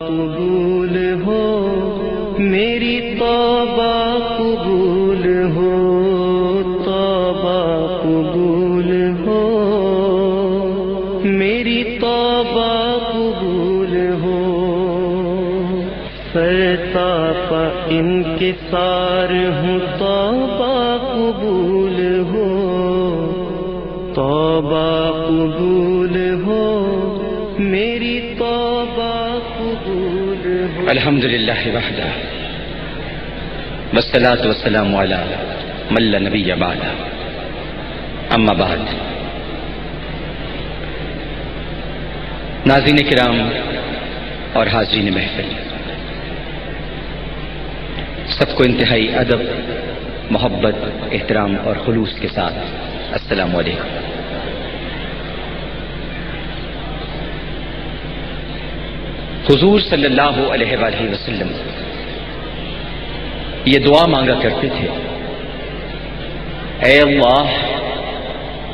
قبول ہو میری توبہ قبول ہو، توبہ قبول ہو میری توبہ قبول ہو، سرتاپا انکسار ہوں توبہ قبول ہو، توبہ قبول ہو میری توبہ قبول ہو۔ الحمدللہ وحدہ والصلاة والسلام علی من لا نبی بعدہ، اما بعد۔ ناظرین کرام اور حاضرین محفل، سب کو انتہائی ادب، محبت، احترام اور خلوص کے ساتھ السلام علیکم۔ حضور صلی اللہ علیہ وآلہ وسلم یہ دعا مانگا کرتے تھے، اے اللہ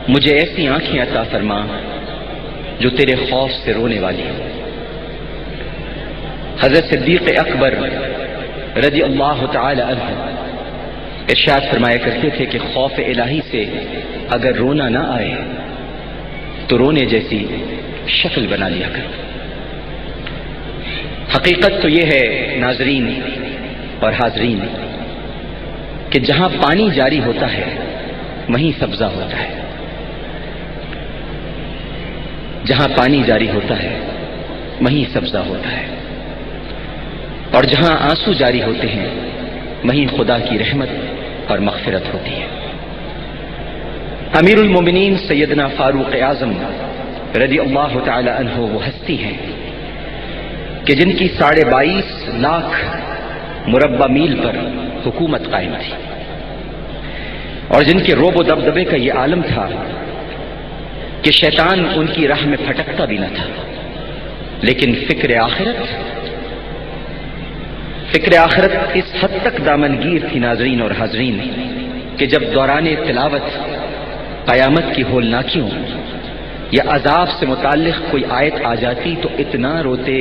مجھے ایسی آنکھیں عطا فرما جو تیرے خوف سے رونے والی ہو۔ حضرت صدیق اکبر رضی اللہ تعالی عنہ ارشاد فرمایا کرتے تھے کہ خوف الہی سے اگر رونا نہ آئے تو رونے جیسی شکل بنا لیا کر۔ حقیقت تو یہ ہے ناظرین اور حاضرین کہ جہاں پانی جاری ہوتا ہے وہیں سبزہ ہوتا ہے، جہاں پانی جاری ہوتا ہے وہیں سبزہ ہوتا ہے، اور جہاں آنسو جاری ہوتے ہیں وہیں خدا کی رحمت اور مغفرت ہوتی ہے۔ امیر المومنین سیدنا فاروق اعظم رضی اللہ تعالی عنہ وہ ہستی ہیں کہ جن کی 22.5 لاکھ مربع میل پر حکومت قائم تھی، اور جن کے روب و دبدبے کا یہ عالم تھا کہ شیطان ان کی راہ میں پھٹکتا بھی نہ تھا، لیکن فکر آخرت اس حد تک دامنگیر تھی ناظرین اور حاضرین کہ جب دوران تلاوت قیامت کی ہولناکیوں یا عذاب سے متعلق کوئی آیت آ جاتی تو اتنا روتے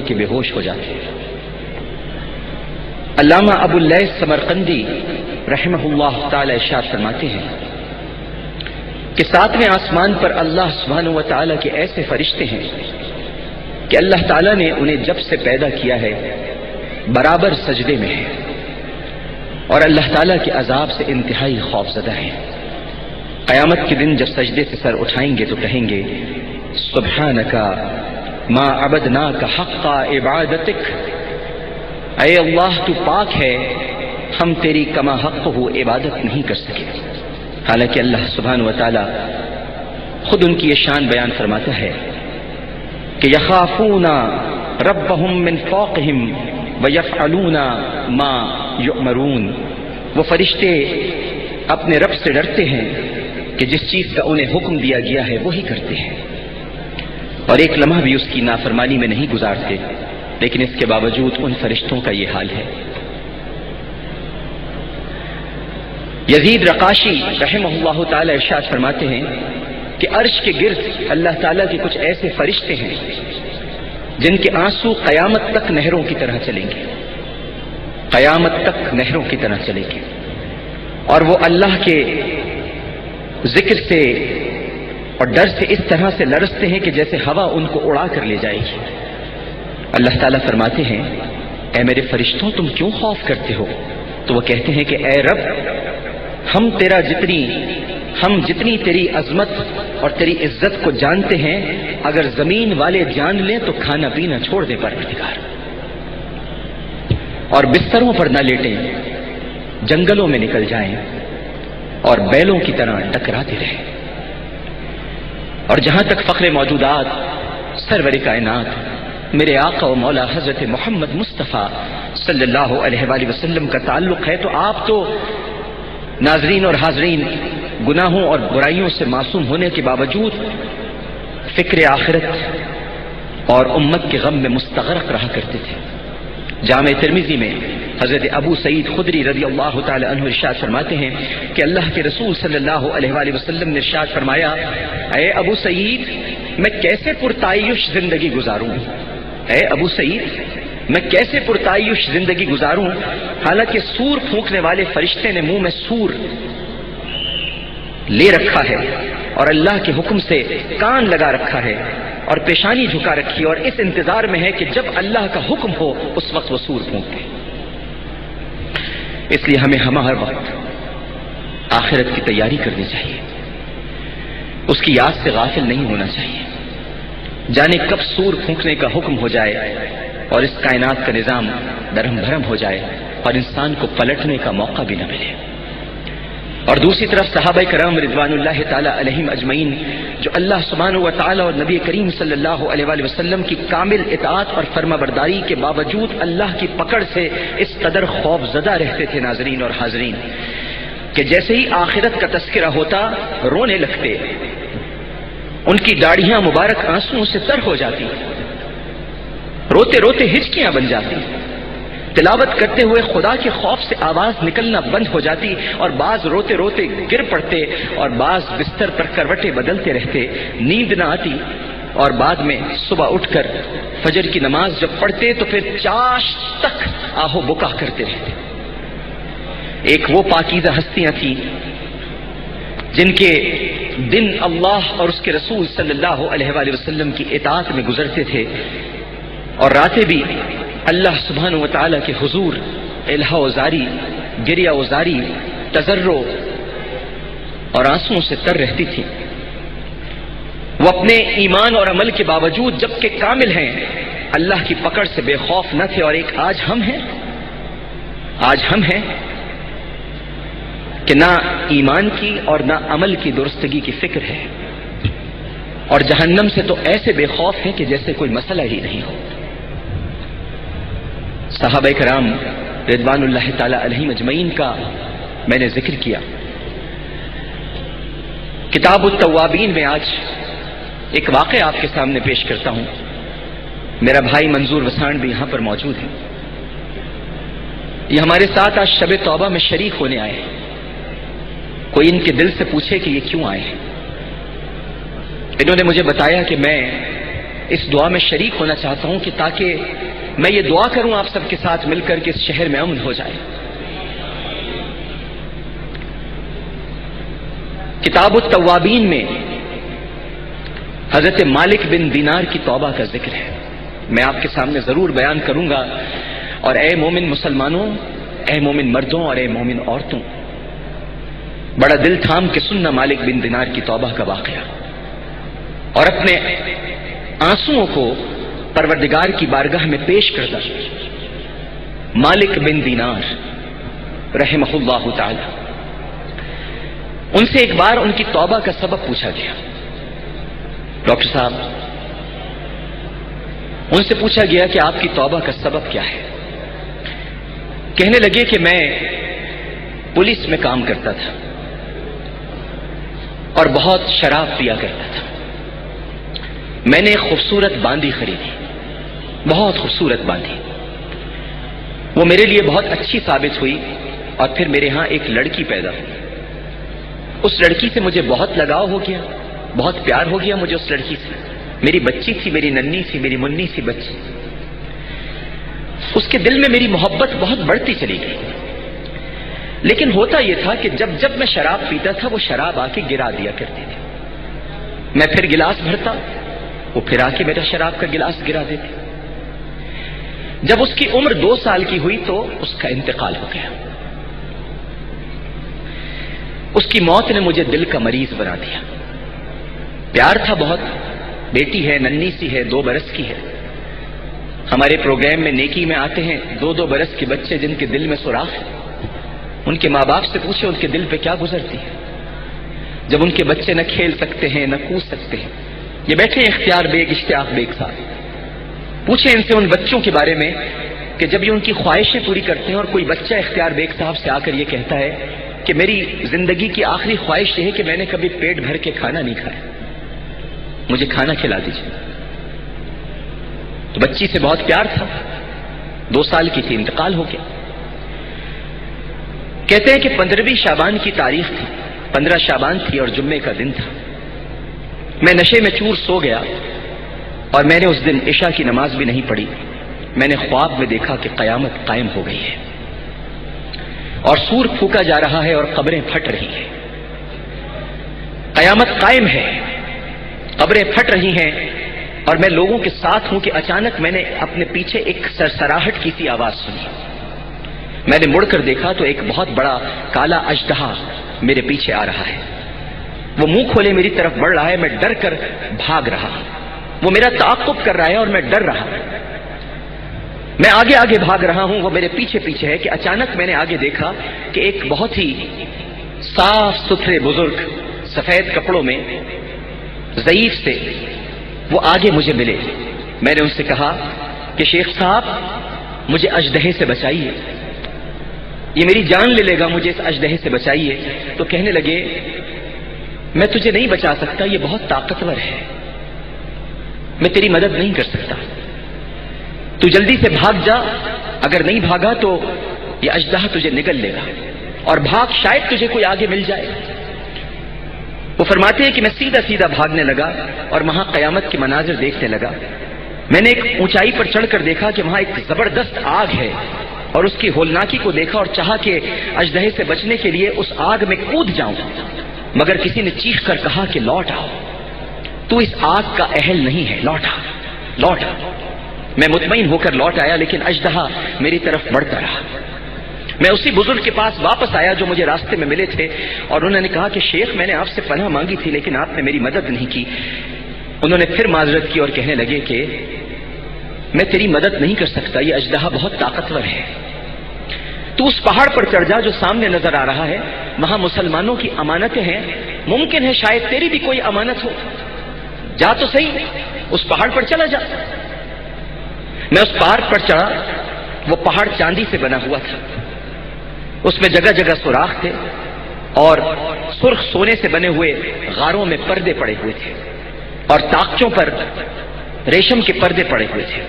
کہ بے ہوش ہو جاتے۔ علامہ ابو اللیث سمرقندی رحمہ اللہ تعالی ارشاد فرماتے ہیں کہ 7ویں آسمان پر اللہ سبحانہ و تعالی کے ایسے فرشتے ہیں کہ اللہ تعالی نے انہیں جب سے پیدا کیا ہے برابر سجدے میں ہے، اور اللہ تعالیٰ کے عذاب سے انتہائی خوف زدہ ہیں۔ قیامت کے دن جب سجدے سے سر اٹھائیں گے تو کہیں گے سبحانک ما عبدناک حق عبادتک، اے اللہ تو پاک ہے، ہم تیری کما حق ہو عبادت نہیں کر سکے۔ حالانکہ اللہ سبحانہ و تعالیٰ خود ان کی یہ شان بیان فرماتا ہے کہ یخافون ربہم من فوقہم وَيَفْعَلُونَ مَا يُؤْمَرُونَ، وہ فرشتے اپنے رب سے ڈرتے ہیں کہ جس چیز کا انہیں حکم دیا گیا ہے وہی کرتے ہیں، اور ایک لمحہ بھی اس کی نافرمانی میں نہیں گزارتے، لیکن اس کے باوجود ان فرشتوں کا یہ حال ہے۔ یزید رقاشی رحمہ اللہ تعالی ارشاد فرماتے ہیں کہ عرش کے گرد اللہ تعالیٰ کے کچھ ایسے فرشتے ہیں جن کے آنسو قیامت تک نہروں کی طرح چلیں گے، قیامت تک نہروں کی طرح چلیں گے، اور وہ اللہ کے ذکر سے اور ڈر سے اس طرح سے لرزتے ہیں کہ جیسے ہوا ان کو اڑا کر لے جائے گی۔ اللہ تعالیٰ فرماتے ہیں اے میرے فرشتوں تم کیوں خوف کرتے ہو؟ تو وہ کہتے ہیں کہ اے رب ہم جتنی تیری عظمت اور تیری عزت کو جانتے ہیں، اگر زمین والے جان لیں تو کھانا پینا چھوڑ دے پروردگار، اور بستروں پر نہ لیٹیں، جنگلوں میں نکل جائیں اور بیلوں کی طرح ٹکراتے رہیں۔ اور جہاں تک فخر موجودات سرور کائنات میرے آقا و مولا حضرت محمد مصطفیٰ صلی اللہ علیہ وآلہ وسلم کا تعلق ہے تو آپ تو ناظرین اور حاضرین گناہوں اور برائیوں سے معصوم ہونے کے باوجود فکر آخرت اور امت کے غم میں مستغرق رہا کرتے تھے۔ جامع ترمذی میں حضرت ابو سعید خدری رضی اللہ تعالی عنہ ارشاد فرماتے ہیں کہ اللہ کے رسول صلی اللہ علیہ وآلہ وسلم نے ارشاد فرمایا، اے ابو سعید میں کیسے پرتعیش زندگی گزاروں، اے ابو سعید، میں کیسے پرتعیش زندگی گزاروں حالانکہ سور پھونکنے والے فرشتے نے منہ میں سور لے رکھا ہے اور اللہ کے حکم سے کان لگا رکھا ہے اور پیشانی جھکا رکھی اور اس انتظار میں ہے کہ جب اللہ کا حکم ہو اس وقت وہ سور پھونکتے. اس لیے ہمیں ہر وقت آخرت کی تیاری کرنی چاہیے، اس کی یاد سے غافل نہیں ہونا چاہیے. جانے کب سور پھونکنے کا حکم ہو جائے اور اس کائنات کا نظام درہم بھرم ہو جائے اور انسان کو پلٹنے کا موقع بھی نہ ملے. اور دوسری طرف صحابہ کرام رضوان اللہ تعالی علیہم اجمعین جو اللہ سبحانہ و تعالی اور نبی کریم صلی اللہ علیہ وآلہ وسلم کی کامل اطاعت اور فرما برداری کے باوجود اللہ کی پکڑ سے اس قدر خوف زدہ رہتے تھے ناظرین اور حاضرین کہ جیسے ہی آخرت کا تذکرہ ہوتا رونے لگتے، ان کی داڑھیاں مبارک آنسوؤں سے تر ہو جاتی، روتے روتے ہچکیاں بن جاتی، تلاوت کرتے ہوئے خدا کے خوف سے آواز نکلنا بند ہو جاتی، اور بعض روتے روتے گر پڑتے اور بعض بستر پر کروٹیں بدلتے رہتے، نیند نہ آتی، اور بعد میں صبح اٹھ کر فجر کی نماز جب پڑھتے تو پھر چاش تک آہو بکا کرتے رہتے. ایک وہ پاکیزہ ہستیاں تھیں جن کے دن اللہ اور اس کے رسول صلی اللہ علیہ وآلہ وسلم کی اطاعت میں گزرتے تھے، اور راتیں بھی اللہ سبحانہ و تعالیٰ کے حضور الہا وزاری، گریہ وزاری، تضرع اور آنسوؤں سے تر رہتی تھی. وہ اپنے ایمان اور عمل کے باوجود جبکہ کامل ہیں اللہ کی پکڑ سے بے خوف نہ تھے. اور ایک آج ہم ہیں کہ نہ ایمان کی اور نہ عمل کی درستگی کی فکر ہے، اور جہنم سے تو ایسے بے خوف ہیں کہ جیسے کوئی مسئلہ ہی نہیں ہو. صحابہ کرام رضوان اللہ تعالی علیہم اجمعین کا میں نے ذکر کیا. کتاب التوابین میں آج ایک واقعہ آپ کے سامنے پیش کرتا ہوں. میرا بھائی منظور وسان بھی یہاں پر موجود ہے. یہ ہمارے ساتھ آج شب توبہ میں شریک ہونے آئے ہیں. کوئی ان کے دل سے پوچھے کہ یہ کیوں آئے ہیں. انہوں نے مجھے بتایا کہ میں اس دعا میں شریک ہونا چاہتا ہوں کہ تاکہ میں یہ دعا کروں آپ سب کے ساتھ مل کر کہ اس شہر میں امن ہو جائے. کتاب التوابین میں حضرت مالک بن دینار کی توبہ کا ذکر ہے. میں آپ کے سامنے ضرور بیان کروں گا. اور اے مومن مسلمانوں، اے مومن مردوں اور اے مومن عورتوں، بڑا دل تھام کے سننا مالک بن دینار کی توبہ کا واقعہ، اور اپنے آنسوؤں کو پروردگار کی بارگاہ میں پیش کرتا. مالک بن دینار رحمہ اللہ تعالی، ان سے ایک بار ان کی توبہ کا سبب پوچھا گیا. ڈاکٹر صاحب، ان سے پوچھا گیا کہ آپ کی توبہ کا سبب کیا ہے؟ کہنے لگے کہ میں پولیس میں کام کرتا تھا اور بہت شراب پیا کرتا تھا. میں نے ایک خوبصورت باندی خریدی، بہت خوبصورت باندی. وہ میرے لیے بہت اچھی ثابت ہوئی، اور پھر میرے ہاں ایک لڑکی پیدا ہوئی. اس لڑکی سے مجھے بہت لگاؤ ہو گیا، بہت پیار ہو گیا مجھے اس لڑکی سے. میری بچی تھی، میری ننھی سی، میری منی سی بچی. اس کے دل میں میری محبت بہت بڑھتی چلی گئی. لیکن ہوتا یہ تھا کہ جب جب میں شراب پیتا تھا وہ شراب آ کے گرا دیا کرتی تھی. میں پھر گلاس بھرتا، وہ پھر آ کے میرا شراب کا گلاس گرا دیتے. جب اس کی عمر 2 سال کی ہوئی تو اس کا انتقال ہو گیا. اس کی موت نے مجھے دل کا مریض بنا دیا. پیار تھا بہت، بیٹی ہے، ننھی سی ہے، 2 برس کی ہے. ہمارے پروگرام میں نیکی میں آتے ہیں 2 برس کے بچے جن کے دل میں سوراخ ہے. ان کے ماں باپ سے پوچھے ان کے دل پہ کیا گزرتی ہے جب ان کے بچے نہ کھیل سکتے ہیں نہ کود سکتے ہیں. یہ بیٹھے اختیار بیگ، اشتیاق بیگ صاحب. پوچھیں ان سے ان بچوں کے بارے میں کہ جب یہ ان کی خواہشیں پوری کرتے ہیں، اور کوئی بچہ اختیار بیگ صاحب سے آ کر یہ کہتا ہے کہ میری زندگی کی آخری خواہش یہ ہے کہ میں نے کبھی پیٹ بھر کے کھانا نہیں کھایا، مجھے کھانا کھلا دیجیے. تو بچی سے بہت پیار تھا، 2 سال کی تھی، انتقال ہو گیا. کہتے ہیں کہ 15ویں شعبان کی تاریخ تھی، 15 شعبان تھی اور جمعے کا دن تھا. میں نشے میں چور سو گیا اور میں نے اس دن عشاء کی نماز بھی نہیں پڑھی. میں نے خواب میں دیکھا کہ قیامت قائم ہو گئی ہے اور سور پھونکا جا رہا ہے اور قبریں پھٹ رہی ہیں. قیامت قائم ہے، قبریں پھٹ رہی ہیں اور میں لوگوں کے ساتھ ہوں کہ اچانک میں نے اپنے پیچھے ایک سرسراہٹ کی سی آواز سنی. میں نے مڑ کر دیکھا تو ایک بہت بڑا کالا اژدہا میرے پیچھے آ رہا ہے. وہ منہ کھولے میری طرف بڑھ رہا ہے. میں ڈر کر بھاگ رہا ہوں. وہ میرا تعاقب کر رہا ہے اور میں ڈر رہا ہوں. میں آگے آگے بھاگ رہا ہوں، وہ میرے پیچھے پیچھے ہے کہ اچانک میں نے آگے دیکھا کہ ایک بہت ہی صاف ستھرے بزرگ سفید کپڑوں میں ضعیف سے وہ آگے مجھے ملے. میں نے ان سے کہا کہ شیخ صاحب مجھے اژدہے سے بچائیے، یہ میری جان لے لے گا، مجھے اس اژدہے سے بچائیے. تو کہنے لگے میں تجھے نہیں بچا سکتا، یہ بہت طاقتور ہے، میں تیری مدد نہیں کر سکتا. تو جلدی سے بھاگ جا، اگر نہیں بھاگا تو یہ اژدہا تجھے نگل لے گا، اور بھاگ، شاید تجھے کوئی آگے مل جائے. وہ فرماتے ہیں کہ میں سیدھا سیدھا بھاگنے لگا اور وہاں قیامت کے مناظر دیکھنے لگا. میں نے ایک اونچائی پر چڑھ کر دیکھا کہ وہاں ایک زبردست آگ ہے اور اس کی ہولناکی کو دیکھا اور چاہا کہ اژدہے سے بچنے کے لیے اس آگ میں کود جاؤں، مگر کسی نے چیخ کر کہا کہ لوٹ آؤ، تو اس آگ کا اہل نہیں ہے، لوٹ آ لوٹ آ. میں مطمئن ہو کر لوٹ آیا لیکن اژدہا میری طرف بڑھتا رہا. میں اسی بزرگ کے پاس واپس آیا جو مجھے راستے میں ملے تھے اور انہوں نے کہا کہ شیخ میں نے آپ سے پناہ مانگی تھی لیکن آپ نے میری مدد نہیں کی. انہوں نے پھر معذرت کی اور کہنے لگے کہ میں تیری مدد نہیں کر سکتا، یہ اژدہا بہت طاقتور ہے. تو اس پہاڑ پر چڑھ جا جو سامنے نظر آ رہا ہے، وہاں مسلمانوں کی امانتیں ہیں، ممکن ہے شاید تیری بھی کوئی امانت ہو، جا تو صحیح، اس پہاڑ پر چلا جا. میں اس پہاڑ پر چڑھا. وہ پہاڑ چاندی سے بنا ہوا تھا، اس میں جگہ جگہ سوراخ تھے اور سرخ سونے سے بنے ہوئے غاروں میں پردے پڑے ہوئے تھے اور طاقچوں پر ریشم کے پردے پڑے ہوئے تھے.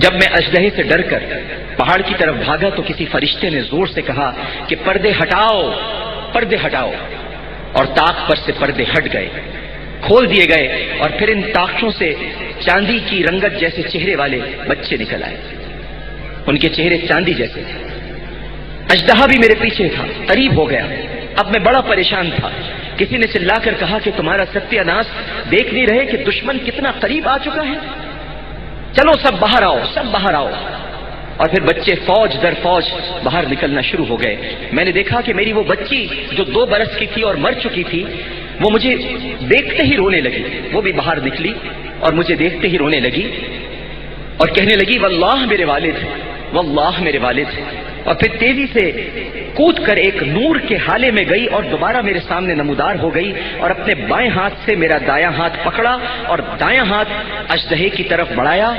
جب میں اژدہے سے ڈر کر پہاڑ کی طرف بھاگا تو کسی فرشتے نے زور سے کہا کہ پردے ہٹاؤ، پردے ہٹاؤ، اور طاق پر سے پردے ہٹ گئے، کھول دیے گئے اور پھر ان طاقچوں سے چاندی کی رنگت جیسے چہرے والے بچے نکل آئے. ان کے چہرے چاندی جیسے تھے. اژدہا بھی میرے پیچھے تھا، قریب ہو گیا. اب میں بڑا پریشان تھا. کسی نے چلا کر کہا کہ تمہارا ستیہ ناس، دیکھ نہیں رہے کہ دشمن کتنا قریب آ چکا ہے؟ چلو سب باہر آؤ، سب باہر آؤ. اور پھر بچے فوج در فوج باہر نکلنا شروع ہو گئے. میں نے دیکھا کہ میری وہ بچی جو 2 برس کی تھی اور مر چکی تھی، وہ مجھے دیکھتے ہی رونے لگی. وہ بھی باہر نکلی اور مجھے دیکھتے ہی رونے لگی اور کہنے لگی واللہ میرے والد، واللہ میرے والد. اور پھر تیزی سے کود کر ایک نور کے حالے میں گئی اور دوبارہ میرے سامنے نمودار ہو گئی اور اپنے بائیں ہاتھ سے میرا دایاں ہاتھ پکڑا اور دایاں ہاتھ اژدہے کی طرف بڑھایا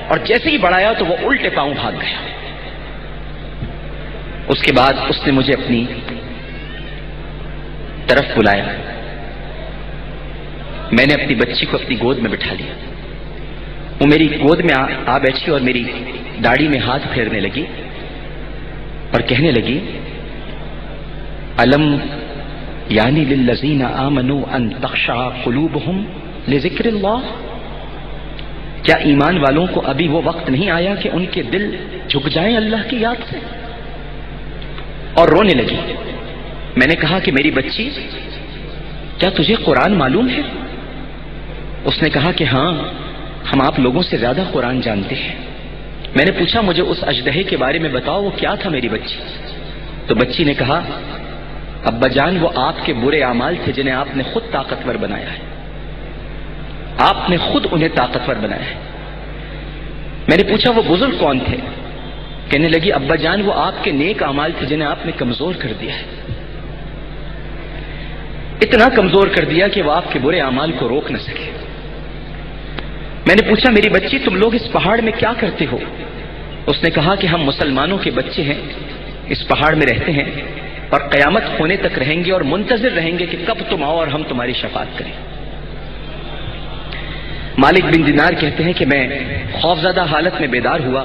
اور جیسے ہی بڑھایا تو وہ الٹے پاؤں بھاگ گیا. اس کے بعد اس نے مجھے اپنی طرف بلایا. میں نے اپنی بچی کو اپنی گود میں بٹھا لیا. وہ میری گود میں آ بیٹھی اور میری داڑھی میں ہاتھ پھیرنے لگی اور کہنے لگی علم یعنی للذین آمنوا ان تخشع قلوبہم لذکر اللہ. کیا ایمان والوں کو ابھی وہ وقت نہیں آیا کہ ان کے دل جھک جائیں اللہ کی یاد سے؟ اور رونے لگی. میں نے کہا کہ میری بچی کیا تجھے قرآن معلوم ہے؟ اس نے کہا کہ ہاں، ہم آپ لوگوں سے زیادہ قرآن جانتے ہیں. میں نے پوچھا مجھے اس اژدہے کے بارے میں بتاؤ، وہ کیا تھا میری بچی؟ تو بچی نے کہا ابا جان وہ آپ کے برے اعمال تھے جنہیں آپ نے خود طاقتور بنایا ہے، آپ نے خود انہیں طاقتور بنایا ہے. میں نے پوچھا وہ بزرگ کون تھے؟ کہنے لگی ابا جان وہ آپ کے نیک اعمال تھے جنہیں آپ نے کمزور کر دیا ہے، اتنا کمزور کر دیا کہ وہ آپ کے برے اعمال کو روک نہ سکے. میں نے پوچھا میری بچی تم لوگ اس پہاڑ میں کیا کرتے ہو؟ اس نے کہا کہ ہم مسلمانوں کے بچے ہیں، اس پہاڑ میں رہتے ہیں اور قیامت ہونے تک رہیں گے اور منتظر رہیں گے کہ کب تم آؤ اور ہم تمہاری شفاعت کریں. مالک بن دینار کہتے ہیں کہ میں خوفزدہ حالت میں بیدار ہوا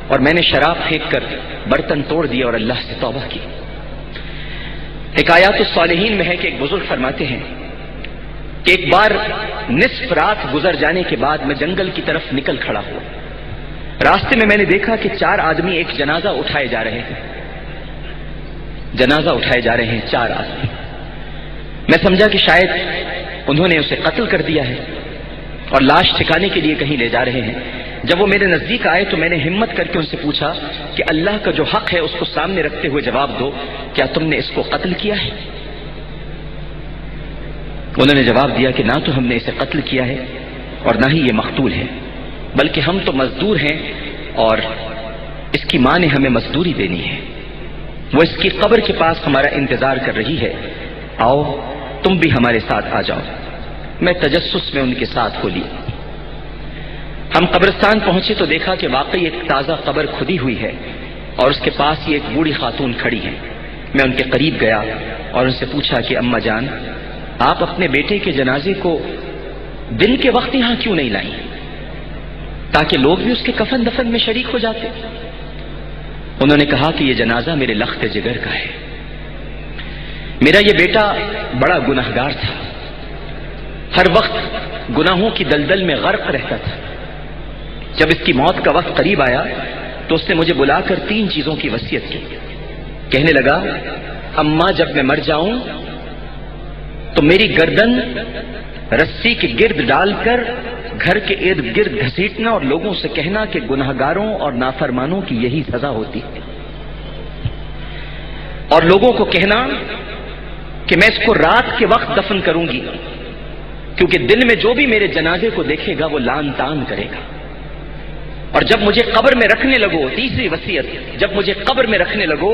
اور میں نے شراب پھینک کر برتن توڑ دیا اور اللہ سے توبہ کی. حکایات الصالحین میں ہے کہ ایک بزرگ فرماتے ہیں کہ ایک بار نصف رات گزر جانے کے بعد میں جنگل کی طرف نکل کھڑا ہوا. راستے میں نے دیکھا کہ 4 آدمی ایک جنازہ اٹھائے جا رہے ہیں. جنازہ اٹھائے جا رہے ہیں 4 آدمی. میں سمجھا کہ شاید انہوں نے اسے قتل کر دیا ہے اور لاش ٹھکانے کے لیے کہیں لے جا رہے ہیں. جب وہ میرے نزدیک آئے تو میں نے ہمت کر کے ان سے پوچھا کہ اللہ کا جو حق ہے اس کو سامنے رکھتے ہوئے جواب دو, کیا تم نے اس کو قتل کیا ہے؟ انہوں نے جواب دیا کہ نہ تو ہم نے اسے قتل کیا ہے اور نہ ہی یہ مقتول ہے, بلکہ ہم تو مزدور ہیں اور اس کی ماں نے ہمیں مزدوری دینی ہے. وہ اس کی قبر کے پاس ہمارا انتظار کر رہی ہے, آؤ تم بھی ہمارے ساتھ آ جاؤ. میں تجسس میں ان کے ساتھ ہو لی. ہم قبرستان پہنچے تو دیکھا کہ واقعی ایک تازہ قبر کھدی ہوئی ہے اور اس کے پاس ہی ایک بوڑھی خاتون کھڑی ہے. میں ان کے قریب گیا اور ان سے پوچھا کہ اماں جان, آپ اپنے بیٹے کے جنازے کو دن کے وقت یہاں کیوں نہیں لائیں تاکہ لوگ بھی اس کے کفن دفن میں شریک ہو جاتے؟ انہوں نے کہا کہ یہ جنازہ میرے لخت جگر کا ہے. میرا یہ بیٹا بڑا گناہگار تھا, ہر وقت گناہوں کی دلدل میں غرق رہتا تھا. جب اس کی موت کا وقت قریب آیا تو اس نے مجھے بلا کر 3 چیزوں کی وصیت کی. کہنے لگا, اماں جب میں مر جاؤں تو میری گردن رسی کے گرد ڈال کر گھر کے ارد گرد گھسیٹنا اور لوگوں سے کہنا کہ گناہگاروں اور نافرمانوں کی یہی سزا ہوتی ہے, اور لوگوں کو کہنا کہ میں اس کو رات کے وقت دفن کروں گی کیونکہ دن میں جو بھی میرے جنازے کو دیکھے گا وہ لان تان کرے گا. اور جب مجھے قبر میں رکھنے لگو, 3ری وصیت, جب مجھے قبر میں رکھنے لگو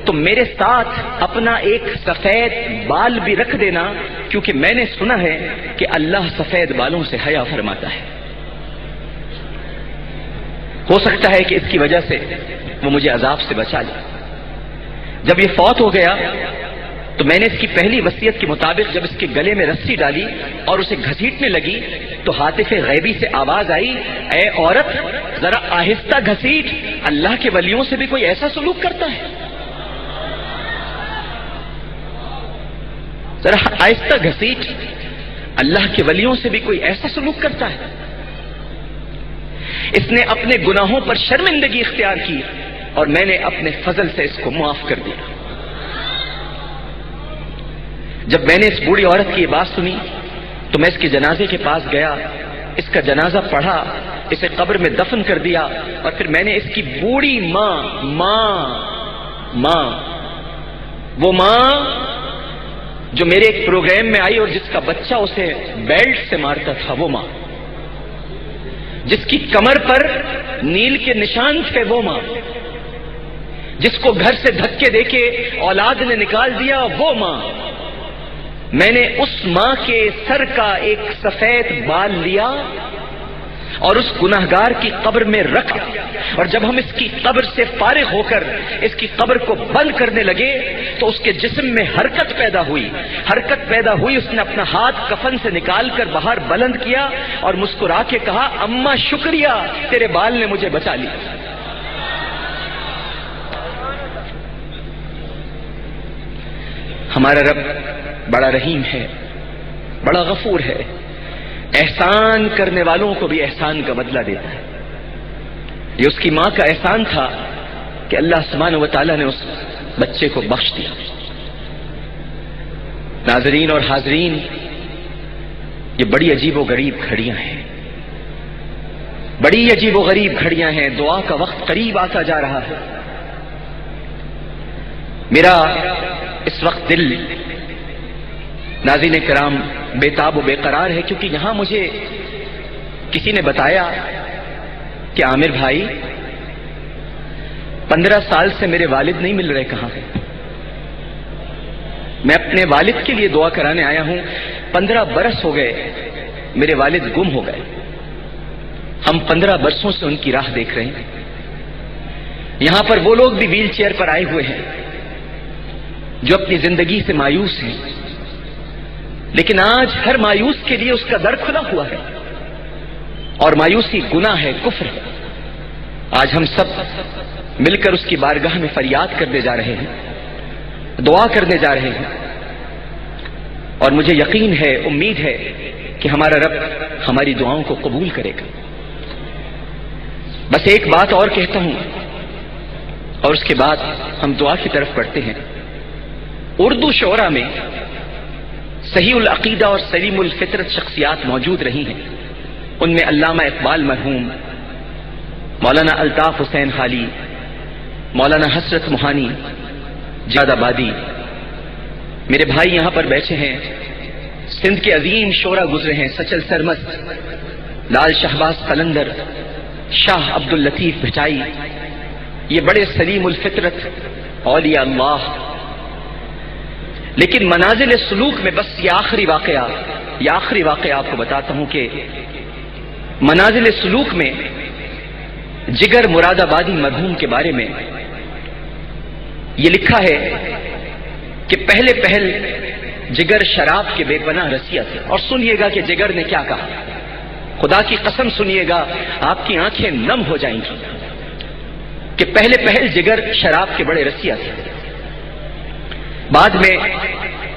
تو میرے ساتھ اپنا ایک سفید بال بھی رکھ دینا کیونکہ میں نے سنا ہے کہ اللہ سفید بالوں سے حیا فرماتا ہے. ہو سکتا ہے کہ اس کی وجہ سے وہ مجھے عذاب سے بچا لے. جب یہ فوت ہو گیا تو میں نے اس کی پہلی وصیت کے مطابق جب اس کے گلے میں رسی ڈالی اور اسے گھسیٹنے لگی تو ہاتف غیبی سے آواز آئی, اے عورت ذرا آہستہ گھسیٹ, اللہ کے ولیوں سے بھی کوئی ایسا سلوک کرتا ہے؟ ذرا آہستہ گھسیٹ, اللہ کے ولیوں سے بھی کوئی ایسا سلوک کرتا ہے؟ اس نے اپنے گناہوں پر شرمندگی اختیار کی اور میں نے اپنے فضل سے اس کو معاف کر دیا. جب میں نے اس بوڑھی عورت کی یہ بات سنی تو میں اس کے جنازے کے پاس گیا, اس کا جنازہ پڑھا, اسے قبر میں دفن کر دیا اور پھر میں نے اس کی بوڑھی ماں وہ ماں جو میرے ایک پروگرام میں آئی اور جس کا بچہ اسے بیلٹ سے مارتا تھا, وہ ماں جس کی کمر پر نیل کے نشان تھے, وہ ماں جس کو گھر سے دھکے دے کے اولاد نے نکال دیا, وہ ماں. میں نے اس ماں کے سر کا ایک سفید بال لیا اور اس گناہگار کی قبر میں رکھا, اور جب ہم اس کی قبر سے فارغ ہو کر اس کی قبر کو بند کرنے لگے تو اس کے جسم میں حرکت پیدا ہوئی. اس نے اپنا ہاتھ کفن سے نکال کر باہر بلند کیا اور مسکرا کے کہا, اماں شکریہ, تیرے بال نے مجھے بچا لیا. ہمارا رب بڑا رحیم ہے, بڑا غفور ہے, احسان کرنے والوں کو بھی احسان کا بدلہ دیتا ہے. یہ اس کی ماں کا احسان تھا کہ اللہ سبحانہ و تعالیٰ نے اس بچے کو بخش دیا. ناظرین اور حاضرین, یہ بڑی عجیب و غریب گھڑیاں ہیں, بڑی عجیب و غریب گھڑیاں ہیں. دعا کا وقت قریب آتا جا رہا ہے. میرا اس وقت دل ناظرین کرام بے تاب و بے قرار ہے کیونکہ یہاں مجھے کسی نے بتایا کہ عامر بھائی 15 سال سے میرے والد نہیں مل رہے, کہاں ہیں؟ میں اپنے والد کے لیے دعا کرانے آیا ہوں. 15 برس ہو گئے میرے والد گم ہو گئے. ہم 15 برسوں سے ان کی راہ دیکھ رہے ہیں. یہاں پر وہ لوگ بھی ویل چیئر پر آئے ہوئے ہیں جو اپنی زندگی سے مایوس ہیں, لیکن آج ہر مایوس کے لیے اس کا در کھلا ہوا ہے, اور مایوسی گناہ ہے, کفر ہے. آج ہم سب مل کر اس کی بارگاہ میں فریاد کرنے جا رہے ہیں, دعا کرنے جا رہے ہیں, اور مجھے یقین ہے, امید ہے کہ کہ ہمارا رب ہماری دعاؤں کو قبول کرے گا۔ بس ایک بات اور کہتا ہوں اور اس کے بعد ہم دعا کی طرف بڑھتے ہیں۔ اردو شعراء میں صحیح العقیدہ اور سلیم الفطرت شخصیات موجود رہی ہیں۔ ان میں علامہ اقبال مرحوم، مولانا الطاف حسین خالی، مولانا حسرت موہانی، جاد آبادی، میرے بھائی یہاں پر بیٹھے ہیں، سندھ کے عظیم شعراء گزرے ہیں، سچل سرمست، لال شہباز قلندر، شاہ عبد اللطیف بھٹائی، یہ بڑے سلیم الفطرت اولیاء اللہ۔ لیکن منازل سلوک میں بس یہ آخری واقعہ آپ کو بتاتا ہوں کہ منازل سلوک میں جگر مراد آبادی مرحوم کے بارے میں یہ لکھا ہے کہ پہلے جگر شراب کے بے پناہ رسیا تھے۔ اور سنیے گا کہ جگر نے کیا کہا، خدا کی قسم سنیے گا، آپ کی آنکھیں نم ہو جائیں گی کہ پہلے جگر شراب کے بڑے رسیا تھے، بعد میں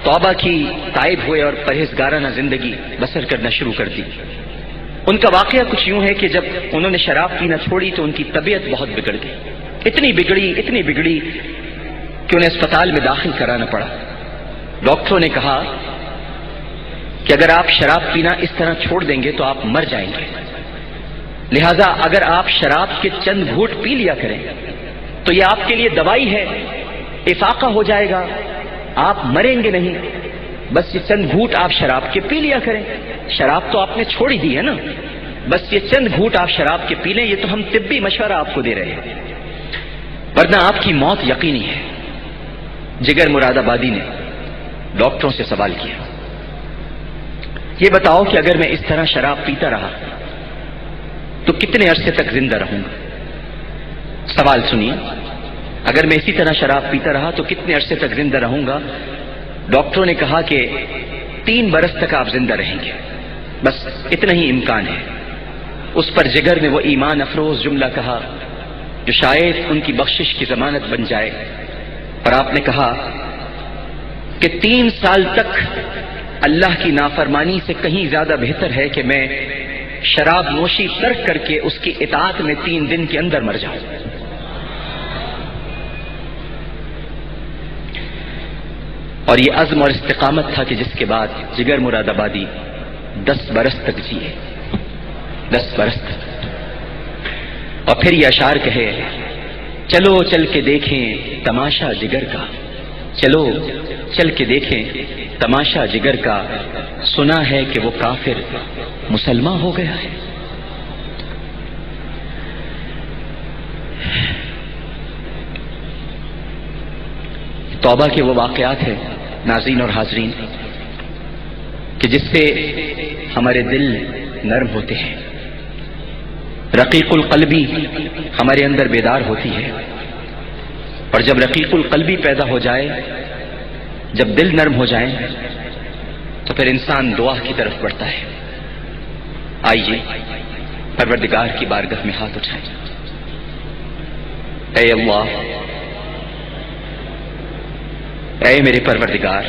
توبہ کی، تائب ہوئے اور پرہیزگارانہ زندگی بسر کرنا شروع کر دی۔ ان کا واقعہ کچھ یوں ہے کہ جب انہوں نے شراب پینا چھوڑی تو ان کی طبیعت بہت بگڑ گئی، اتنی بگڑی کہ انہیں اسپتال میں داخل کرانا پڑا۔ ڈاکٹروں نے کہا کہ اگر آپ شراب پینا اس طرح چھوڑ دیں گے تو آپ مر جائیں گے، لہذا اگر آپ شراب کے چند گھونٹ پی لیا کریں تو یہ آپ کے لیے دوائی ہے، افاقہ ہو جائے گا، آپ مریں گے نہیں، بس یہ چند گھونٹ آپ شراب کے پی لیا کریں۔ شراب تو آپ نے چھوڑ ہی دی ہے نا، بس یہ چند گھونٹ آپ شراب کے پی لیں، یہ تو ہم طبی مشورہ آپ کو دے رہے ہیں، ورنہ آپ کی موت یقینی ہے۔ جگر مراد آبادی نے ڈاکٹروں سے سوال کیا، یہ بتاؤ کہ اگر میں اس طرح شراب پیتا رہا تو کتنے عرصے تک زندہ رہوں گا؟ سوال سنیے، اگر میں اسی طرح شراب پیتا رہا تو کتنے عرصے تک زندہ رہوں گا؟ ڈاکٹروں نے کہا کہ 3 برس تک آپ زندہ رہیں گے، بس اتنا ہی امکان ہے۔ اس پر جگر نے وہ ایمان افروز جملہ کہا جو شاید ان کی بخشش کی ضمانت بن جائے، اور آپ نے کہا کہ 3 سال تک اللہ کی نافرمانی سے کہیں زیادہ بہتر ہے کہ میں شراب نوشی ترک کر کے اس کی اطاعت میں 3 دن کے اندر مر جاؤں۔ اور یہ عزم اور استقامت تھا کہ جس کے بعد جگر مراد آبادی 10 برس تک جیے، 10 برس تک۔ اور پھر یہ اشعار کہے، چلو چل کے دیکھیں تماشا جگر کا، چلو چل کے دیکھیں تماشا جگر کا، سنا ہے کہ وہ کافر مسلمان ہو گیا ہے۔ توبہ کے وہ واقعات ہیں ناظرین اور حاضرین کہ جس سے ہمارے دل نرم ہوتے ہیں، رقیق القلبی ہمارے اندر بیدار ہوتی ہے، اور جب رقیق القلبی پیدا ہو جائے، جب دل نرم ہو جائیں تو پھر انسان دعا کی طرف بڑھتا ہے۔ آئیے پروردگار کی بارگاہ میں ہاتھ اٹھائیں۔ اے اللہ، اے میرے پروردگار،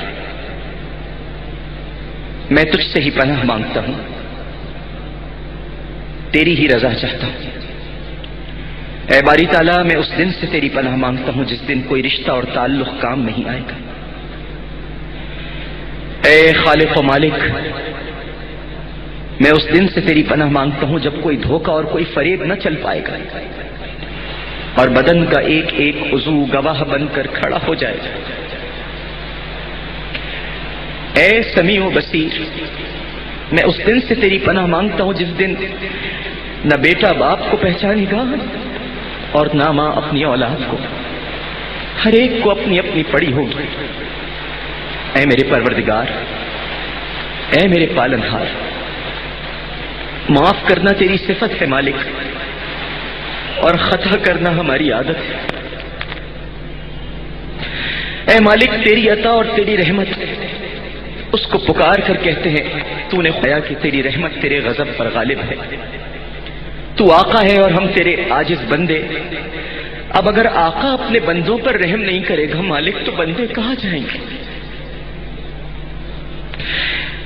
میں تجھ سے ہی پناہ مانگتا ہوں، تیری ہی رضا چاہتا ہوں۔ اے باری تعالیٰ، میں اس دن سے تیری پناہ مانگتا ہوں جس دن کوئی رشتہ اور تعلق کام نہیں آئے گا۔ اے خالق و مالک، میں اس دن سے تیری پناہ مانگتا ہوں جب کوئی دھوکہ اور کوئی فریب نہ چل پائے گا، اور بدن کا ایک ایک عضو گواہ بن کر کھڑا ہو جائے گا۔ اے سمیع و بصیر، میں اس دن سے تیری پناہ مانگتا ہوں جس دن نہ بیٹا باپ کو پہچانے گا اور نہ ماں اپنی اولاد کو، ہر ایک کو اپنی اپنی پڑی ہوگی۔ اے میرے پروردگار، اے میرے پالنہار، معاف کرنا تیری صفت ہے مالک، اور خطا کرنا ہماری عادت ہے۔ اے مالک، تیری عطا اور تیری رحمت اس کو پکار کر کہتے ہیں تو نے خوایا کہ تیری رحمت تیرے غضب پر غالب ہے، تو آقا ہے اور ہم تیرے عاجز بندے۔ اب اگر آقا اپنے بندوں پر رحم نہیں کرے گا مالک تو بندے کہاں جائیں گے؟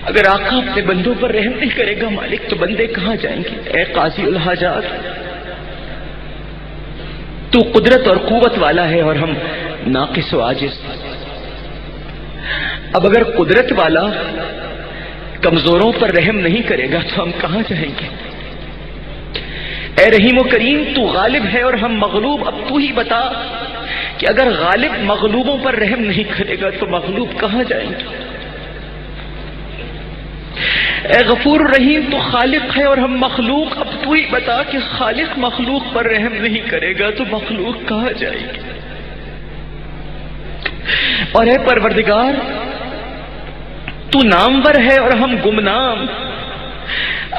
اگر آقا اپنے بندوں پر رحم نہیں کرے گا مالک تو بندے کہاں جائیں گے؟ اے قاضی الحاجات، تو قدرت اور قوت والا ہے اور ہم ناقص و عاجز۔ اب اگر قدرت والا کمزوروں پر رحم نہیں کرے گا تو ہم کہاں جائیں گے؟ اے رحیم و کریم، تو غالب ہے اور ہم مغلوب، اب تو ہی بتا کہ اگر غالب مغلوبوں پر رحم نہیں کرے گا تو مغلوب کہاں جائیں گے؟ اے غفور الرحیم، تو خالق ہے اور ہم مخلوق، اب تو ہی بتا کہ خالق مخلوق پر رحم نہیں کرے گا تو مخلوق کہاں جائے گی؟ اور اے پروردگار، تو نامور ہے اور ہم گمنام،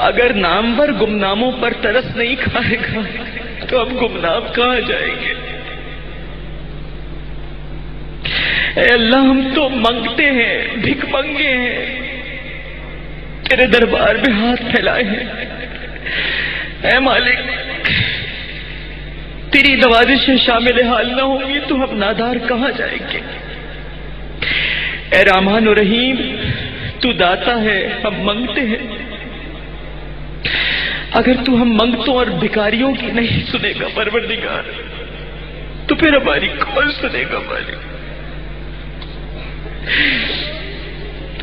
اگر نامور گمناموں پر ترس نہیں کھائے گا تو ہم گمنام کہاں جائیں گے؟ اے اللہ، ہم تو منگتے ہیں، بھک منگے ہیں، تیرے دربار میں ہاتھ پھیلائے ہیں۔ اے مالک، تیری نوازشیں شامل حال نہ ہوں گی تو ہم نادار کہاں جائیں گے؟ اے رحمان و رحیم، تو داتا ہے، ہم منگتے ہیں، اگر تو ہم منگتوں اور بھکاریوں کی نہیں سنے گا پروردگار تو پھر ہماری کون سنے گا مالک؟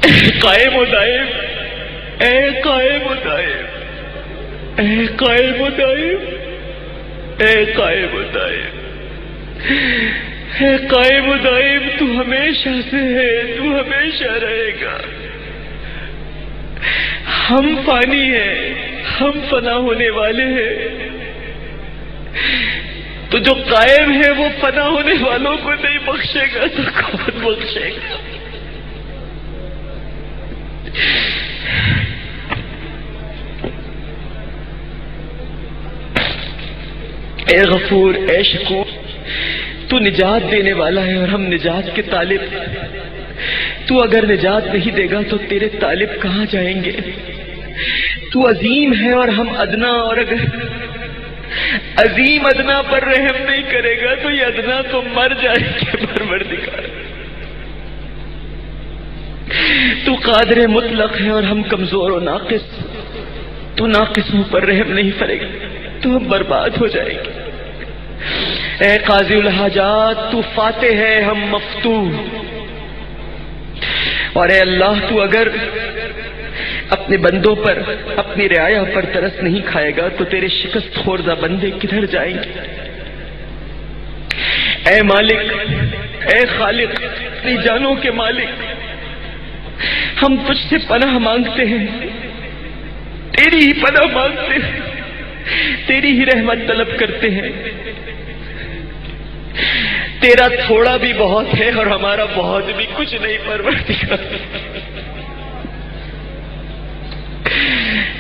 اے قائم و دائم، اے قائم و دائم، اے قائم و دائم، اے قائم و دائم، اے قائم و دائم، تو ہمیشہ سے ہے، تو ہمیشہ رہے گا۔ ہم فانی ہیں، ہم فنا ہونے والے ہیں، تو جو قائم ہے وہ فنا ہونے والوں کو نہیں بخشے گا تو کون بخشے گا؟ اے غفور، اے شکور، تو نجات دینے والا ہے اور ہم نجات کے طالب، تو اگر نجات نہیں دے گا تو تیرے طالب کہاں جائیں گے؟ تو عظیم ہے اور ہم ادنا، اور اگر عظیم ادنا پر رحم نہیں کرے گا تو یہ ادنا تو مر جائے گے پروردگار۔ تو قادر مطلق ہے اور ہم کمزور و ناقص، تو ناقصوں پر رحم نہیں کرے گا تو ہم برباد ہو جائیں گے۔ اے قاضی الحاجات، تو فاتح ہے، ہم مفتون، اور اے اللہ، تو اگر اپنے بندوں پر، اپنی رعایا پر ترس نہیں کھائے گا تو تیرے شکست خوردہ بندے کدھر جائیں گے؟ اے مالک، اے خالق، اپنی جانوں کے مالک، ہم تجھ سے پناہ مانگتے ہیں، تیری ہی پناہ مانگتے ہیں، تیری ہی رحمت طلب کرتے ہیں۔ تیرا تھوڑا بھی بہت ہے اور ہمارا بہت بھی کچھ نہیں پروردگار۔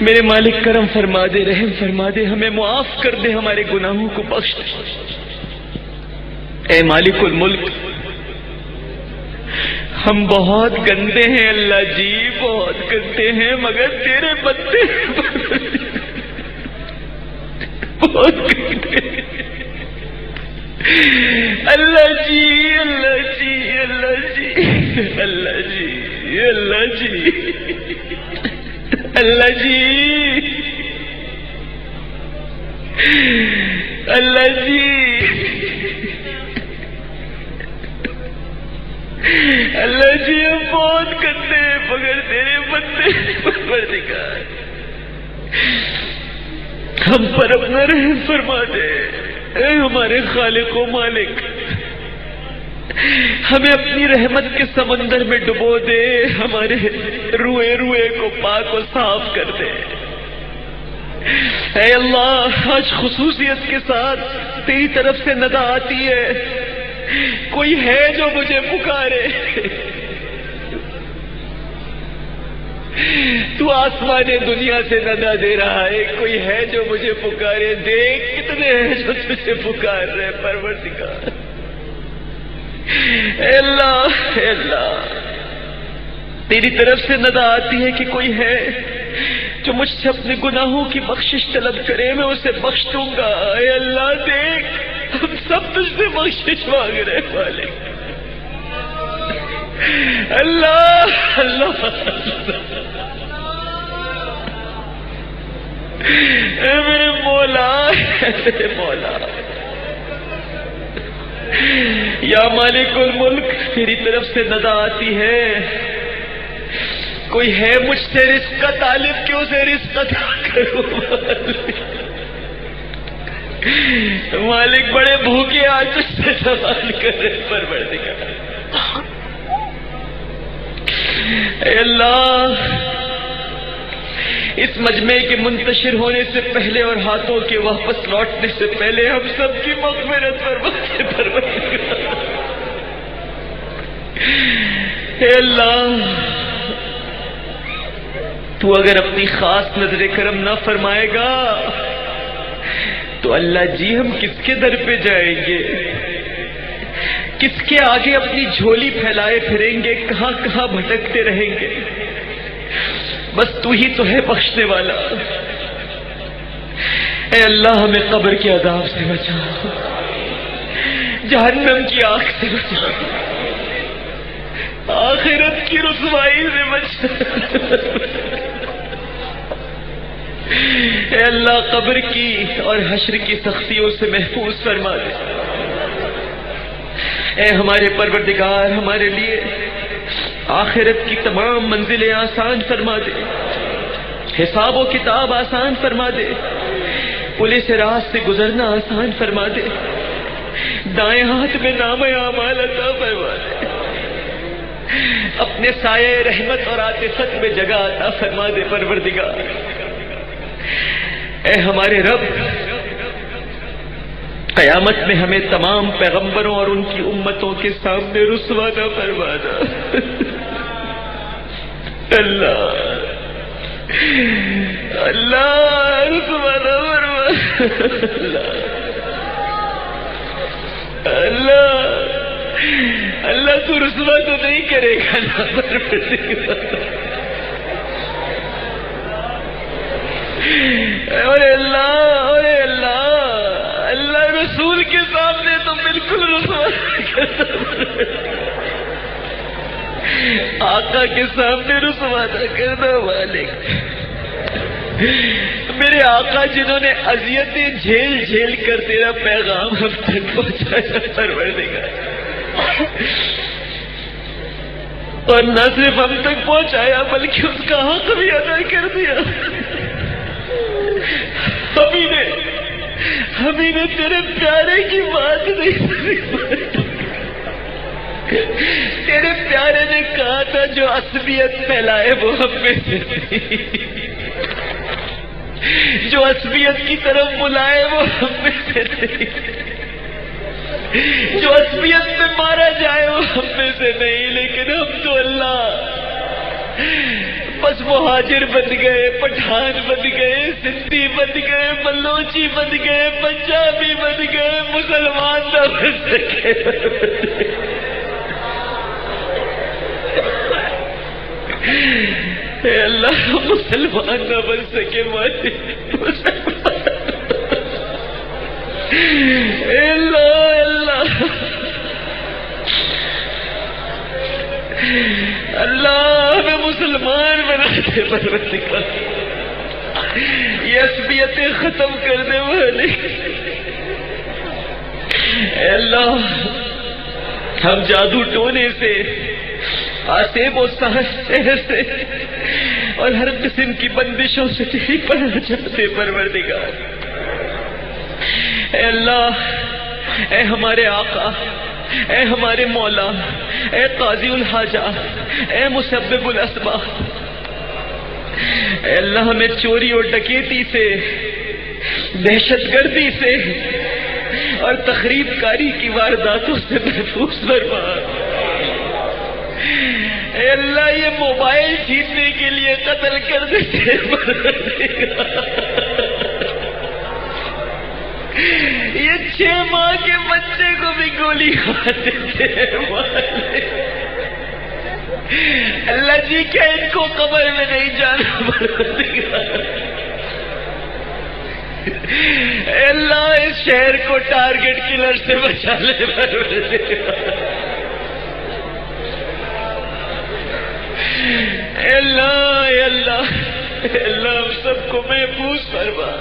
میرے مالک، کرم فرما دے، رحم فرما دے، ہمیں معاف کر دے، ہمارے گناہوں کو بخش دے۔ اے مالک الملک، ہم بہت گندے ہیں اللہ جی، بہت گندے ہیں، مگر تیرے بندے بہت گندے ہیں۔ اللہ جی، اللہ جی، اللہ جی، اللہ جی، اللہ جی، اللہ جی، اللہ جی، اللہ جی، ہم بہت گندے ہیں مگر تیرے بندے پروردگار، ہم پر اپنا رحم فرما دے۔ اے ہمارے خالق و مالک، ہمیں اپنی رحمت کے سمندر میں ڈبو دے، ہمارے روئے روئے کو پاک و صاف کر دے۔ اے اللہ، آج خصوصیت کے ساتھ تیری طرف سے ندا آتی ہے، کوئی ہے جو مجھے پکارے، تو آسمان دنیا سے ندا دے رہا ہے، کوئی ہے جو مجھے پکارے، دیکھ کتنے ہیں جو تجھے پکار رہے پروردگار۔ اے اللہ، اے اللہ، تیری طرف سے ندا آتی ہے کہ کوئی ہے جو مجھ سے اپنے گناہوں کی بخشش طلب کرے، میں اسے بخش دوں گا۔ اے اللہ، دیکھ ہم سب تجھ سے بخشش مانگ رہے مالک۔ اللہ اللہ اللہ اے میرے مولا، میرے مولا، یا مالک الملک، میری طرف سے ندا آتی ہے، کوئی ہے مجھ سے رزق کا طالب کہ اسے رزق عطا کرو۔ مالک بڑے بھوکے آج تجھ سے سوال کر رہے پروردگار۔ اے اللہ، اس مجمع کے منتشر ہونے سے پہلے اور ہاتھوں کے واپس لوٹنے سے پہلے ہم سب کی مغفرت پروردگار۔ اے اللہ، تو اگر اپنی خاص نظر کرم نہ فرمائے گا تو اللہ جی ہم کس کے در پہ جائیں گے؟ کس کے آگے اپنی جھولی پھیلائے پھریں گے؟ کہاں کہاں بھٹکتے رہیں گے؟ بس تو ہی تو ہے بخشنے والا۔ اے اللہ، ہمیں قبر کے عذاب سے بچا، جہنم کی آگ سے بچا، آخرت کی رسوائی سے بچا۔ اے اللہ، قبر کی اور حشر کی سختیوں سے محفوظ فرما دے۔ اے ہمارے پروردگار، ہمارے لیے آخرت کی تمام منزلیں آسان فرما دے، حساب و کتاب آسان فرما دے، پولیس راست سے گزرنا آسان فرما دے، دائیں ہاتھ میں نام اعمال عطا فرما دے، اپنے سایہ رحمت اور عاطفت میں جگہ عطا فرما دے پروردگار۔ اے ہمارے رب، قیامت میں ہمیں تمام پیغمبروں اور ان کی امتوں کے سامنے رسوا نہ فرمانا۔ اللہ اللہ، رسوا نہ فرمانا۔ اللہ اللہ، تو رسوا تو نہیں کرے گا نا پروردگار؟ اے اللہ، اے اللہ، اللہ رسول کے سامنے تو بالکل رسوا نہیں کرتا، آقا کے سامنے رسوا نہ کرنا مالک۔ میرے آقا جنہوں نے اذیتیں جھیل جھیل کر تیرا پیغام ہم تک پہنچایا پروردگار، اور نہ صرف ہم تک پہنچایا بلکہ اس کا حق بھی ادا کر دیا۔ ہمیں نے تیرے پیارے کی بات نہیں سنی، تیرے پیارے نے کہا تھا جو عصبیت پھیلائے وہ ہم میں سے نہیں، جو عصبیت کی طرف بلائے وہ ہم میں سے نہیں، جو عصبیت میں مارا جائے وہ ہم میں سے نہیں، لیکن ہم تو اللہ بس مہاجر بن گئے، پٹھان بن گئے، سندھی بن گئے، بلوچی بن گئے، پنجابی بن گئے، مسلمان نہ بن سکے۔ اے اللہ، مسلمان نہ بن سکے مالک، اے اللہ اللہ اللہ، ہمیں مسلمان بنا دے پروردگار، یہ عصبیتیں ختم کر دے مالک۔ اے اللہ، ہم جادو ٹونے سے، آسیب و سحر سے اور ہر قسم کی بندشوں سے تیری پناہ چاہتے پروردگار۔ اے اللہ، اے ہمارے آقا، اے ہمارے مولا، اے قاضی الحاجات، اے مسبب الاسباب، اے اللہ، ہمیں چوری اور ڈکیتی سے، دہشت گردی سے اور تخریب کاری کی وارداتوں سے محفوظ فرما۔ اے اللہ، یہ موبائل جیتنے کے لیے قتل کر دیتے یہ 6 ماہ کے بچے کو بھی گولی کھاتے تھے۔ اللہ جی، کیا ان کو قبر میں نہیں جانا پڑتا؟ اے اللہ، اس شہر کو ٹارگٹ کلر سے بچا لے اے اللہ، اے اللہ، اللہ ہم سب کو محفوظ فرما۔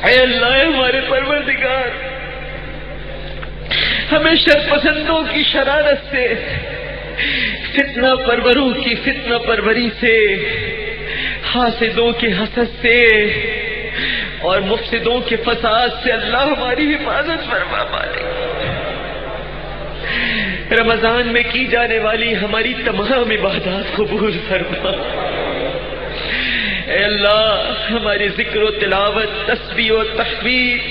اے اللہ ہمارے پروردگار، ہمیں شر پسندوں کی شرارت سے، فتنہ پروروں کی فتنہ پروری سے، حاسدوں کے حسد سے اور مفسدوں کے فساد سے اللہ ہماری حفاظت فرما مالک۔ رمضان میں کی جانے والی ہماری تمام عبادات قبول فرما۔ اے اللہ ہماری ذکر و تلاوت، تسبیح و تحمید،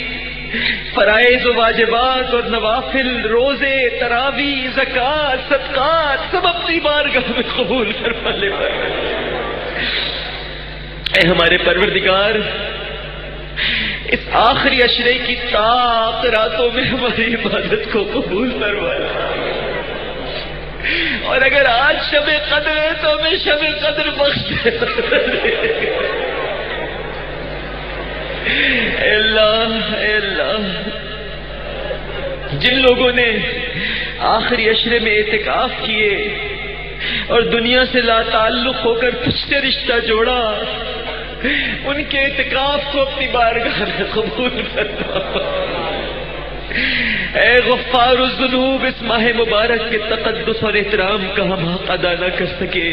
فرائض و واجبات اور نوافل، روزے، تراویح، زکوٰۃ، صدقات سب اپنی بارگاہ میں قبول فرما لے۔ اے ہمارے پروردگار، اس آخری عشرے کی تاک راتوں میں ہماری عبادت کو قبول فرما لے، اور اگر آج شب قدر ہے تو ہمیں شب قدر بخش دے۔ اے اللہ، اے اللہ، جن لوگوں نے آخری عشرے میں اعتکاف کیے اور دنیا سے لا تعلق ہو کر تجھ سے رشتہ جوڑا، ان کے اعتکاف کو اپنی بارگاہ میں قبول فرما۔ اے غفار الذنوب، اس ماہ مبارک کے تقدس اور احترام کا ہم حق ادا نہ کر سکے،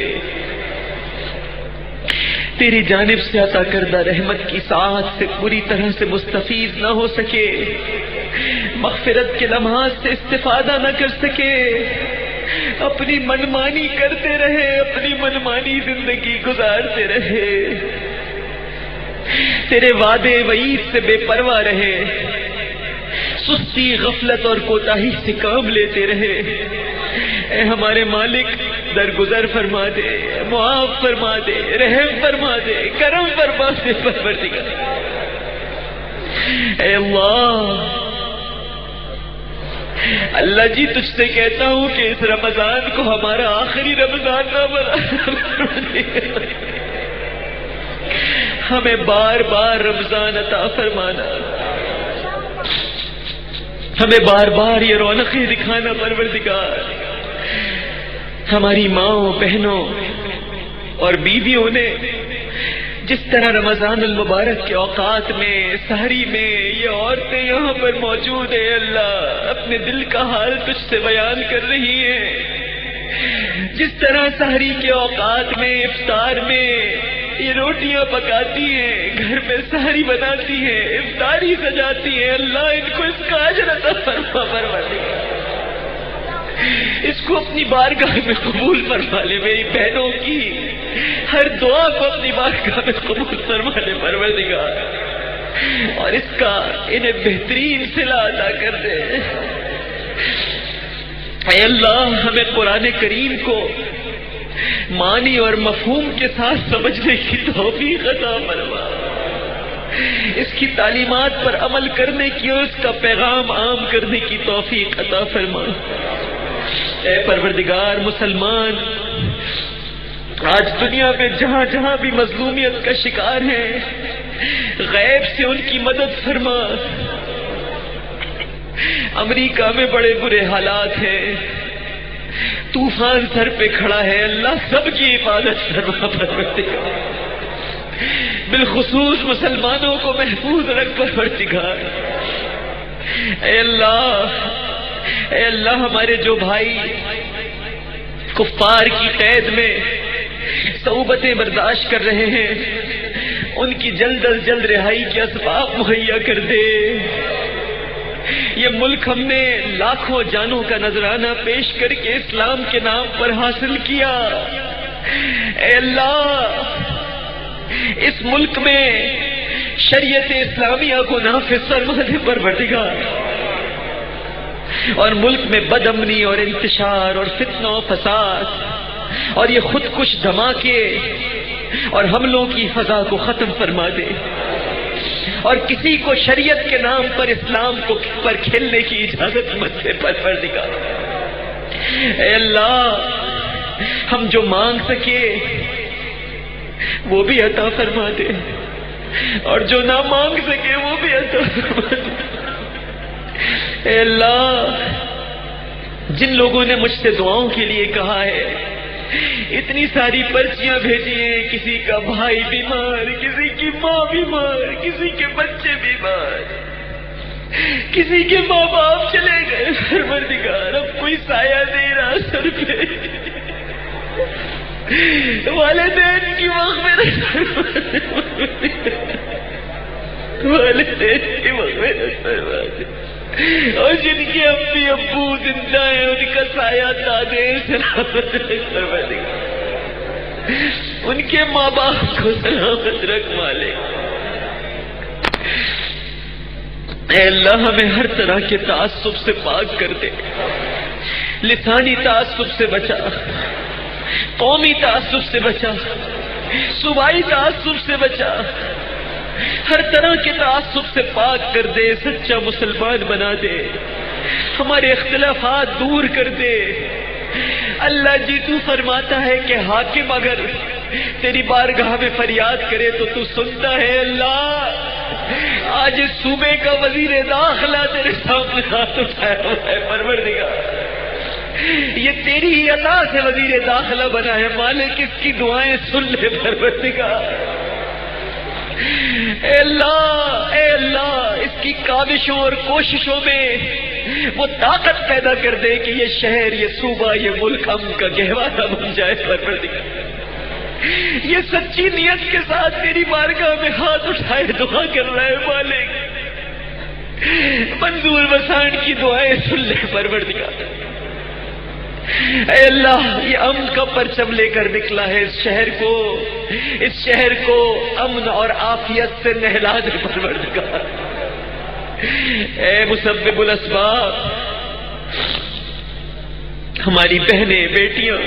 تیری جانب سے عطا کردہ رحمت کی ساعت سے پوری طرح سے مستفید نہ ہو سکے، مغفرت کے لمحات سے استفادہ نہ کر سکے، اپنی منمانی کرتے رہے، اپنی منمانی زندگی گزارتے رہے، تیرے وعدے وعید سے بے پرواہ رہے، سستی، غفلت اور کوتاہی سے کام لیتے رہے۔ اے ہمارے مالک، درگزر فرما دے، معاف فرما دے، رحم فرما دے، کرم فرما دے پروردگار۔ اے اللہ جی، تجھ سے کہتا ہوں کہ اس رمضان کو ہمارا آخری رمضان نہ بنا، ہمیں بار بار رمضان عطا فرمانا، ہمیں بار بار یہ رونقیں دکھانا پروردگار۔ ہماری ماؤں، بہنوں اور بیویوں نے جس طرح رمضان المبارک کے اوقات میں، سحری میں یہ عورتیں یہاں پر موجود ہیں، اللہ اپنے دل کا حال تجھ سے بیان کر رہی ہیں، جس طرح سحری کے اوقات میں، افطار میں یہ روٹیاں پکاتی ہیں، گھر میں سحری بناتی ہیں، افطاری سجاتی ہیں، اللہ ان کو اس کا اجر عطا فرما پروردگار، اس کو اپنی بارگاہ میں قبول فرما لے، میری بہنوں کی ہر دعا کو اپنی بارگاہ میں قبول فرما لے پروردگار، اور اس کا انہیں بہترین صلہ عطا کر دے۔ اے اللہ ہمیں قرآن کریم کو معنی اور مفہوم کے ساتھ سمجھنے کی توفیق عطا فرما، اس کی تعلیمات پر عمل کرنے کی اور اس کا پیغام عام کرنے کی توفیق عطا فرما۔ اے پروردگار، مسلمان آج دنیا میں جہاں جہاں بھی مظلومیت کا شکار ہیں، غیب سے ان کی مدد فرما۔ امریکہ میں بڑے برے حالات ہیں، طوفان سر پہ کھڑا ہے، اللہ سب کی حفاظت فرما پروردگار، بالخصوص مسلمانوں کو محفوظ رکھ پروردگار۔ اے اللہ ہمارے جو بھائی کفار کی قید میں صعوبتیں برداشت کر رہے ہیں، ان کی جلد از جلد رہائی کے اسباب مہیا کر دے۔ یہ ملک ہم نے لاکھوں جانوں کا نذرانہ پیش کر کے اسلام کے نام پر حاصل کیا، اے اللہ اس ملک میں شریعت اسلامیہ کو نافذ فرما دے پروردگار، اور ملک میں بد امنی اور انتشار اور فتنہ و فساد اور یہ خودکش دھماکے اور حملوں کی فضا کو ختم فرما دے، اور کسی کو شریعت کے نام پر اسلام کو پر کھیلنے کی اجازت مت دے پروردگار۔ اے اللہ ہم جو مانگ سکے وہ بھی عطا فرما دے، اور جو نہ مانگ سکے وہ بھی عطا فرما دے۔ اے اللہ جن لوگوں نے مجھ سے دعاؤں کے لیے کہا ہے، اتنی ساری پرچیاں بھیجی ہیں، کسی کا بھائی بیمار، کسی کی ماں بیمار، کسی کے بچے بیمار، کسی کے ماں باپ چلے گئے، پروردگار اب کوئی سایہ دے رہا سر پہ، والدین کی مغفرت، والدین کی مغفرت فرما دے، اور جن کے امی ابو زندہ ہیں ان کا سایہ دادے سلامت رکھ پروردگار، ان کے ماں باپ کو سلامت رکھ مالک۔ اے اللہ ہمیں ہر طرح کے تعصب سے پاک کر دے، لسانی تعصب سے بچا، قومی تعصب سے بچا، صوبائی تعصب سے بچا، ہر طرح کے تعصب سے پاک کر دے، سچا مسلمان بنا دے، ہمارے اختلافات دور کر دے۔ اللہ جی تو فرماتا ہے کہ حاکم اگر تیری بارگاہ میں فریاد کرے تو تو سنتا ہے۔ اللہ آج اس صوبے کا وزیر داخلہ تیرے سامنے ہاتھ اٹھایا ہوا ہے پروردگار، یہ تیری ہی عطا سے وزیر داخلہ بنا ہے مالک، اس کی دعائیں سن لے پروردگار۔ اے اللہ اس کی کاوشوں اور کوششوں میں وہ طاقت پیدا کر دے کہ یہ شہر، یہ صوبہ، یہ ملک ہم کا گہوارہ بن جائے پروردگار۔ یہ سچی نیت کے ساتھ تیری بارگاہ میں ہاتھ اٹھائے دعا کر رہا ہے مالک، منظور وسان کی دعائیں سن لے پروردگار۔ اے اللہ یہ امن کا پرچم لے کر نکلا ہے، اس شہر کو امن اور عافیت سے نہلا دے پروردگار۔ اے مسبب الاسباب، ہماری بہنیں بیٹیاں